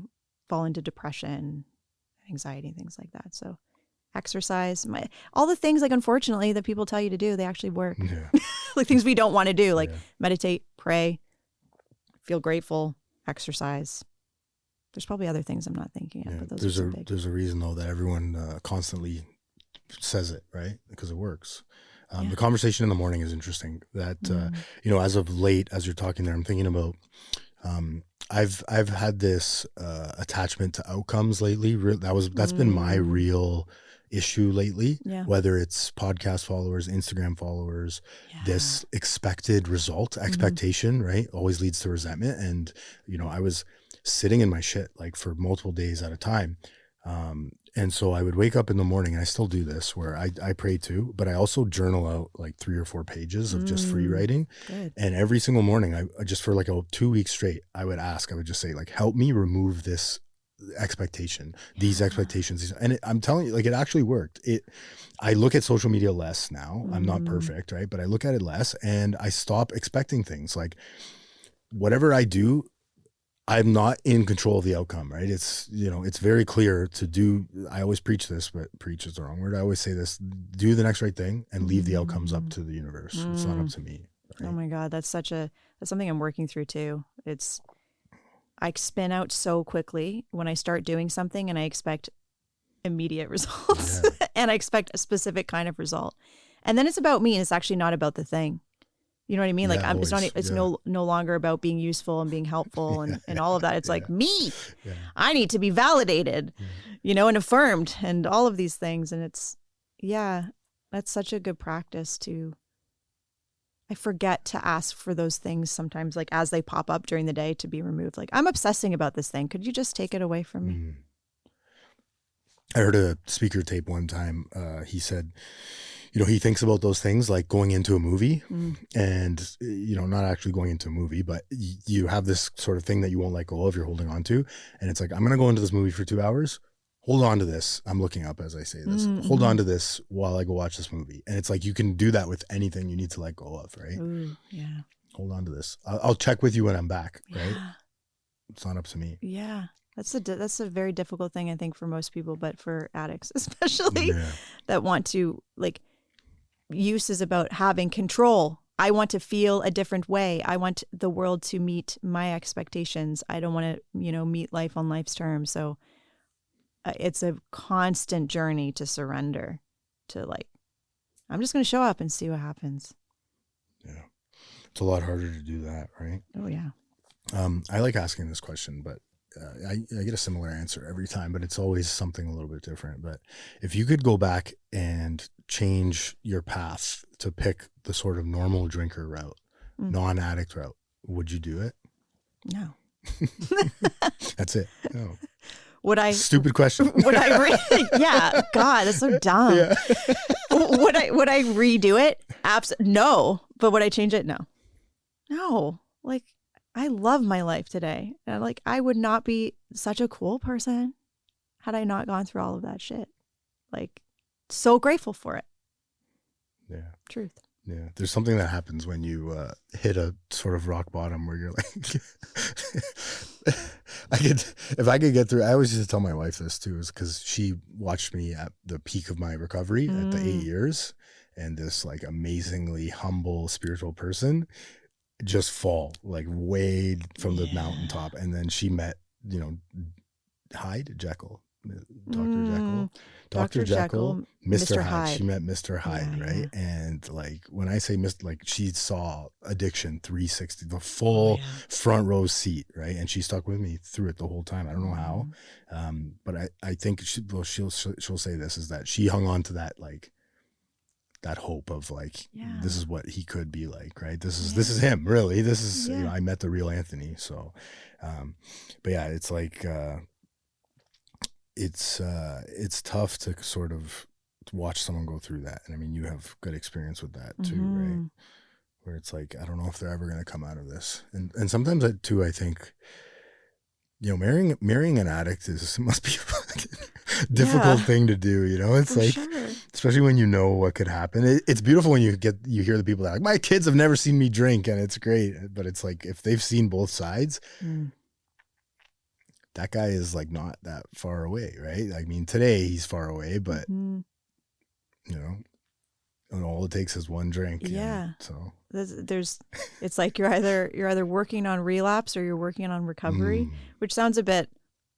fall into depression, anxiety, things like that. So exercise, all the things, like, unfortunately, that people tell you to do, they actually work. Yeah. Like, things we don't want to do, like Yeah. meditate, pray, feel grateful, exercise. There's probably other things I'm not thinking of, Yeah. but those are some big. There's a reason though that everyone constantly says it, right? Because it works. The conversation in the morning is interesting. That you know, as of late, as you're talking there, I'm thinking about. I've had this attachment to outcomes lately. That's been my real issue lately. Yeah. Whether it's podcast followers, Instagram followers, this expected result, expectation, right, always leads to resentment. And you know, I was sitting in my shit like for multiple days at a time. And so I would wake up in the morning, and I still do this, where I pray too, but I also journal out like 3 or 4 pages of just free writing. Good. And every single morning, I just, for like 2 weeks straight, I would just say, like, help me remove this expectation, these expectations. And I'm telling you, like, it actually worked. I look at social media less now. I'm not perfect, right? But I look at it less, and I stop expecting things. Like, whatever I do, I'm not in control of the outcome, right? It's, you know, it's very clear to do. I always preach this, but preach is the wrong word. I always say this: do the next right thing and leave the outcomes up to the universe. It's not up to me. Right? Oh my God, that's something I'm working through too. I spin out so quickly when I start doing something, and I expect immediate results and I expect a specific kind of result. And then it's about me, and it's actually not about the thing. You know what I mean? Like, it's no longer about being useful and being helpful and all of that. It's like me. Yeah. I need to be validated, you know, and affirmed, and all of these things. And that's such a good practice I forget to ask for those things sometimes, like as they pop up during the day, to be removed. Like, I'm obsessing about this thing. Could you just take it away from me? I heard a speaker tape one time. He said, you know, he thinks about those things like going into a movie and, you know, not actually going into a movie, but you have this sort of thing that you won't let go of, you're holding on to. And it's like, I'm going to go into this movie for 2 hours. Hold on to this. I'm looking up as I say this. Hold on to this while I go watch this movie. And it's like, you can do that with anything you need to let go of, right? Ooh, yeah. Hold on to this. I'll check with you when I'm back, right? It's not up to me. Yeah. That's a very difficult thing, I think, for most people, but for addicts especially, that want to, like, use is about having control. I want to feel a different way. I want the world to meet my expectations. I don't want to, you know, meet life on life's terms. So it's a constant journey to surrender, to, like, I'm just going to show up and see what happens. Yeah. It's a lot harder to do that, right? Oh, yeah. I like asking this question, but I get a similar answer every time, but it's always something a little bit different. But if you could go back and change your path to pick the sort of normal drinker route, non-addict route, would you do it? No. That's it. No. Would I? Stupid question. Would I? Yeah. God, that's so dumb. Yeah. Would I redo it? No. But would I change it? No. No. Like, I love my life today. And like, I would not be such a cool person had I not gone through all of that shit. Like, so grateful for it. Yeah. Truth. Yeah. There's something that happens when you hit a sort of rock bottom where you're like, if I could get through, I always used to tell my wife this too, is because she watched me at the peak of my recovery at the 8 years, and this like amazingly humble spiritual person just fall like way from the mountaintop. And then she met, you know, Dr. Jekyll, Mr. Hyde. She met Mr. Hyde, right? Yeah. And like, when I say like, she saw addiction 360, the full front row seat, right? And she stuck with me through it the whole time. I don't know how, but I think she'll say this, is that she hung on to that, like, that hope of like, Yeah. this is what he could be like, right? This is him, really. This is, Yeah. you know, I met the real Anthony. So, but yeah, it's like, it's tough to sort of watch someone go through that. And I mean, you have good experience with that too, right? Where it's like, I don't know if they're ever going to come out of this. And sometimes I think, you know, marrying an addict must be a fucking difficult thing to do. You know, it's like, especially when you know what could happen. It's beautiful when you hear the people that are like, my kids have never seen me drink, and it's great. But it's like, if they've seen both sides, that guy is like not that far away, right? I mean, today he's far away, but you know, and all it takes is one drink. Yeah. So it's like you're either working on relapse or you're working on recovery, which sounds a bit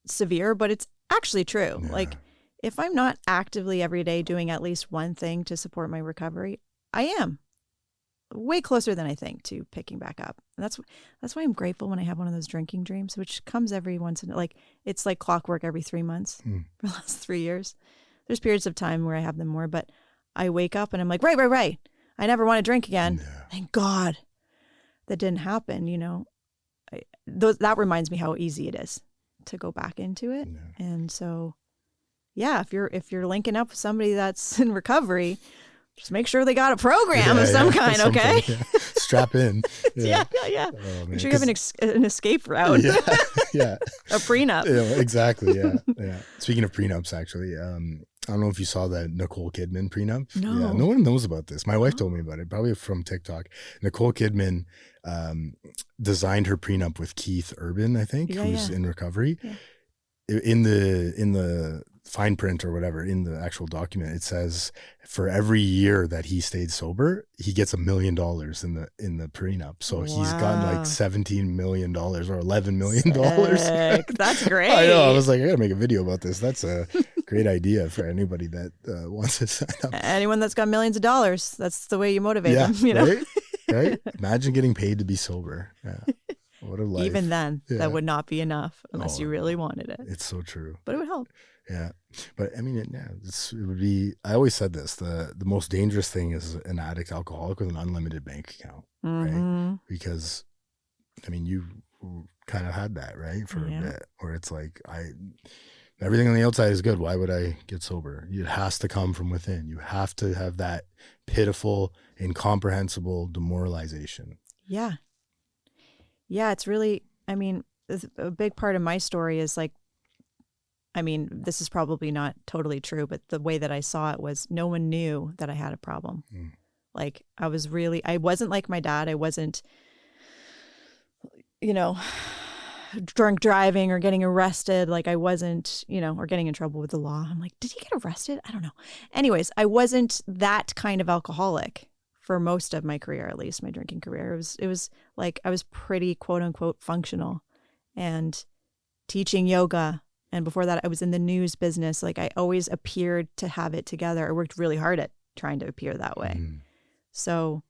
severe, but it's actually true. Yeah. Like, if I'm not actively every day doing at least one thing to support my recovery, I am way closer than I think to picking back up. And that's why I'm grateful when I have one of those drinking dreams, which comes every once in, like, it's like clockwork every 3 months for the last 3 years. There's periods of time where I have them more, but I wake up and I'm like, right. I never want to drink again. Yeah. Thank God that didn't happen. You know, that reminds me how easy it is to go back into it. Yeah. And so, yeah, if you're linking up with somebody that's in recovery, just make sure they got a program of some kind, okay? Yeah. Strap in. Yeah. Oh, make sure you have an escape route. Yeah. A prenup. Yeah, exactly. Yeah. Speaking of prenups, actually, I don't know if you saw that Nicole Kidman prenup. No. Yeah, no one knows about this. My wife told me about it, probably from TikTok. Nicole Kidman designed her prenup with Keith Urban, I think, who's in recovery. Yeah. In the fine print or whatever, in the actual document, it says for every year that he stayed sober, he gets $1 million in the prenup. So he's gotten like $17 million or $11 million. That's great. I know. I was like, I gotta make a video about this. That's a great idea for anybody that wants to sign up. Anyone that's got millions of dollars, that's the way you motivate them. You know, right? Imagine getting paid to be sober. Yeah. What a life. Even then, that would not be enough unless you really wanted it. It's so true. But it would help. Yeah. But I mean, it would be, I always said this, the most dangerous thing is an addict alcoholic with an unlimited bank account, right? Because, I mean, you kind of had that, right? For a bit, where it's like, everything on the outside is good. Why would I get sober? It has to come from within. You have to have that pitiful, incomprehensible demoralization. Yeah. Yeah, it's really, I mean, a big part of my story is like, I mean, this is probably not totally true, but the way that I saw it was no one knew that I had a problem. Like, I wasn't like my dad. I wasn't, you know, drunk driving or getting arrested. Like, I wasn't, you know, or getting in trouble with the law. I'm like, did he get arrested? I don't know. Anyways, I wasn't that kind of alcoholic for most of my career, at least my drinking career. It was like I was pretty quote unquote functional and teaching yoga. And before that, I was in the news business. Like, I always appeared to have it together. I worked really hard at trying to appear that way. So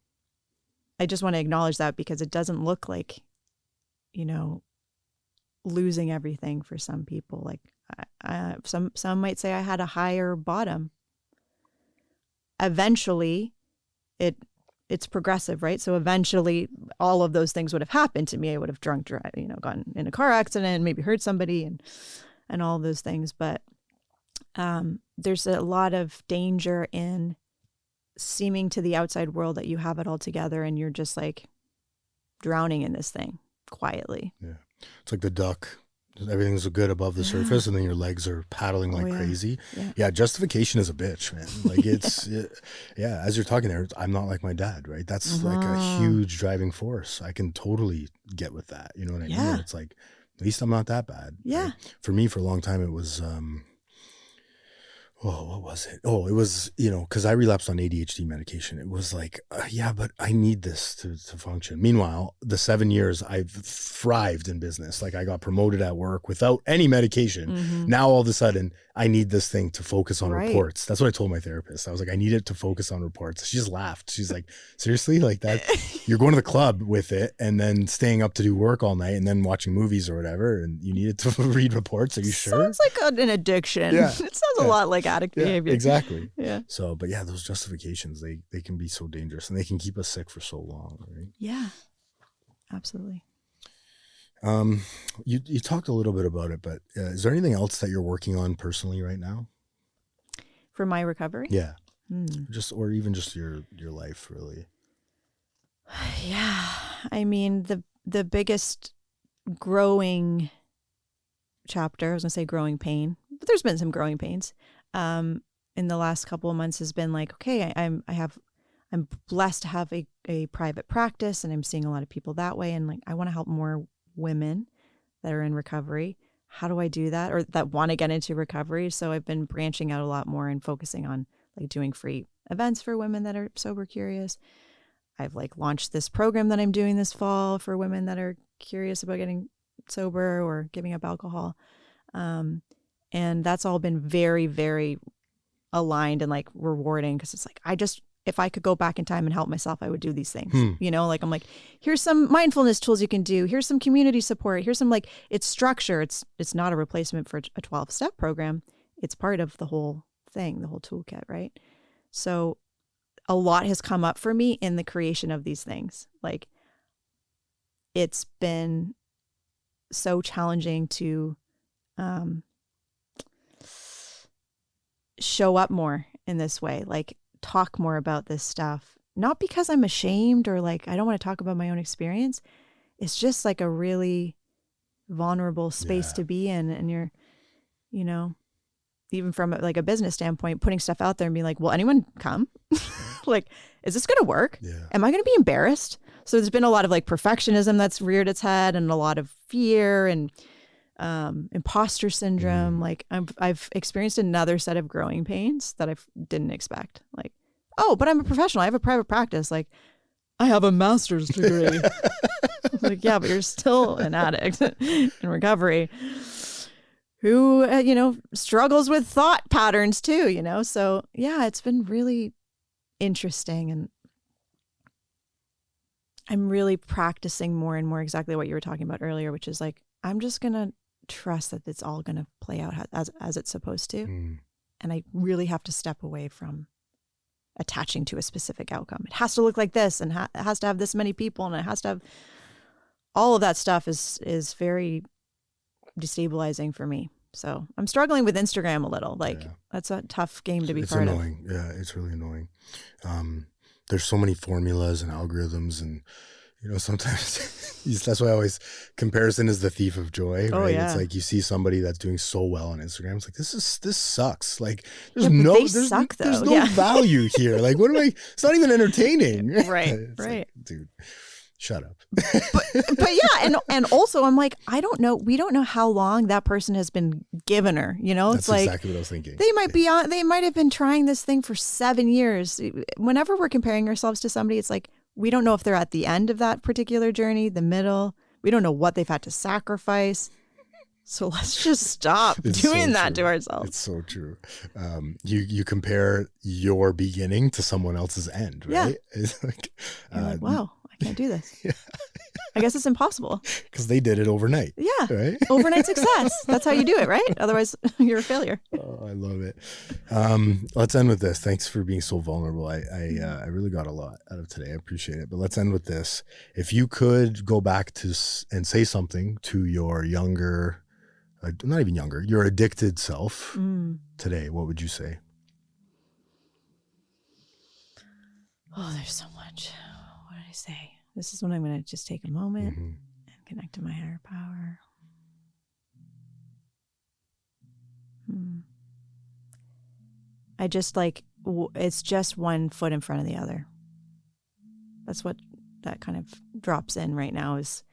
I just want to acknowledge that, because it doesn't look like, you know, losing everything for some people. Like, some might say I had a higher bottom. Eventually, it's progressive, right? So eventually all of those things would have happened to me. I would have gotten in a car accident, maybe hurt somebody and all of those things. But there's a lot of danger in seeming to the outside world that you have it all together, and you're just like drowning in this thing quietly. Yeah. It's like the duck. Everything's good above the surface, and then your legs are paddling like crazy. Yeah, justification is a bitch, man. Like, it's, as you're talking there, I'm not like my dad, right? That's like a huge driving force. I can totally get with that. You know what I mean? It's like, at least I'm not that bad. Yeah. Right? For me, for a long time, it was, what was it? Oh, it was, you know, because I relapsed on ADHD medication. It was like, but I need this to function. Meanwhile, the 7 years I've thrived in business. Like, I got promoted at work without any medication. Now, all of a sudden, I need this thing to focus on reports. That's what I told my therapist. I was like, I need it to focus on reports. She just laughed. She's like, seriously? Like that? You're going to the club with it and then staying up to do work all night and then watching movies or whatever, and you need it to read reports. Are you sure? Sounds like an addiction. Yeah. It sounds a lot like like addict behavior. Exactly. Yeah. So, but yeah, those justifications, they can be so dangerous, and they can keep us sick for so long, right? Yeah, absolutely. You talked a little bit about it, but is there anything else that you're working on personally right now? For my recovery? Yeah. Or even just your life, really. Yeah. I mean, the biggest growing chapter, I was gonna say growing pain, but there's been some growing pains in the last couple of months, has been like, okay, I'm blessed to have a private practice, and I'm seeing a lot of people that way, and like I want to help more women that are in recovery. How do I do that, or that want to get into recovery? So I've been branching out a lot more and focusing on like doing free events for women that are sober curious. I've like launched this program that I'm doing this fall for women that are curious about getting sober or giving up alcohol. And that's all been very, very aligned and like rewarding, because it's like, if I could go back in time and help myself, I would do these things. You know, like I'm like, here's some mindfulness tools you can do. Here's some community support. Here's some like, it's structure. It's not a replacement for a 12-step program. It's part of the whole thing, the whole toolkit, right? So a lot has come up for me in the creation of these things. Like it's been so challenging to show up more in this way, like talk more about this stuff, not because I'm ashamed or like I don't want to talk about my own experience. It's just like a really vulnerable space to be in, and you're, you know, even from like a business standpoint, putting stuff out there and being like, will anyone come? Like, is this going to work? Am I going to be embarrassed? So there's been a lot of like perfectionism that's reared its head, and a lot of fear and imposter syndrome. Like I've experienced another set of growing pains that I didn't expect. Like, oh, but I'm a professional. I have a private practice. Like, I have a master's degree. Like, yeah, but you're still an addict in recovery who, struggles with thought patterns too, So yeah, it's been really interesting, and I'm really practicing more and more exactly what you were talking about earlier, which is like, I'm just going to trust that it's all going to play out as it's supposed to. And I really have to step away from attaching to a specific outcome. It has to look like this, and it has to have this many people, and it has to have all of that stuff is very destabilizing for me. So I'm struggling with Instagram a little. Like that's a tough game to be part of. It's annoying. Yeah, it's really annoying. There's so many formulas and algorithms, and sometimes that's why I always comparison is the thief of joy. Right? It's like you see somebody that's doing so well on Instagram. It's like this sucks. Like there's there's no value here. Like what am I? It's not even entertaining. Right. Like, dude. Shut up. but yeah, and also I'm like, I don't know. We don't know how long that person has been given her. That's it's like exactly what I was thinking. They might have been trying this thing for 7 years. Whenever we're comparing ourselves to somebody, it's like we don't know if they're at the end of that particular journey, the middle. We don't know what they've had to sacrifice. So let's just stop doing that to ourselves. It's so true. You compare your beginning to someone else's end, right? Yeah. It's like, you're like, wow, I can't do this. I guess it's impossible. Because they did it overnight. Yeah. Right? Overnight success. That's how you do it, right? Otherwise, you're a failure. Oh, I love it. Let's end with this. Thanks for being so vulnerable. I really got a lot out of today. I appreciate it. But let's end with this. If you could go back and say something to your younger, not even younger, your addicted self today, what would you say? Oh, there's so much. What did I say? This is when I'm going to just take a moment and connect to my higher power. I just it's just one foot in front of the other. That's what that kind of drops in right now is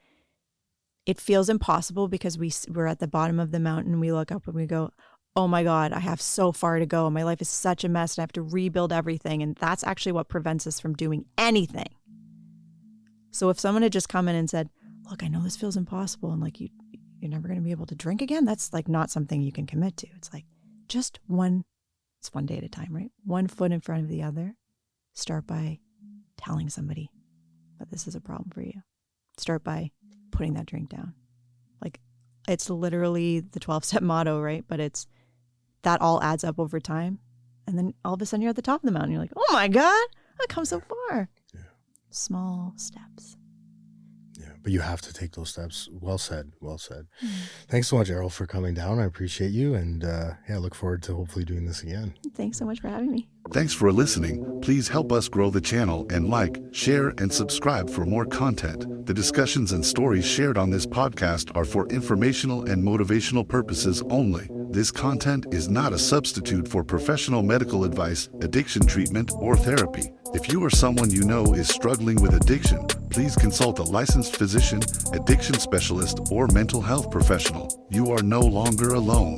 it feels impossible because we're at the bottom of the mountain. We look up and we go, oh my God, I have so far to go. My life is such a mess and I have to rebuild everything. And that's actually what prevents us from doing anything. So if someone had just come in and said, look, I know this feels impossible and like you're never going to be able to drink again, that's like not something you can commit to. It's like just it's one day at a time, right? One foot in front of the other. Start by telling somebody that this is a problem for you. Start by putting that drink down. Like it's literally the 12-step motto, right? But it's that all adds up over time. And then all of a sudden you're at the top of the mountain. You're like, oh my God, I've come so far. Yeah. Small steps. Yeah, but you have to take those steps. Well said. Well said. Thanks so much, Eryl, for coming down. I appreciate you. And yeah, look forward to hopefully doing this again. Thanks so much for having me. Thanks for listening. Please help us grow the channel and like, share, and subscribe for more content. The discussions and stories shared on this podcast are for informational and motivational purposes only. This content is not a substitute for professional medical advice, addiction treatment, or therapy. If you or someone you know is struggling with addiction, please consult a licensed physician, addiction specialist, or mental health professional. You are no longer alone.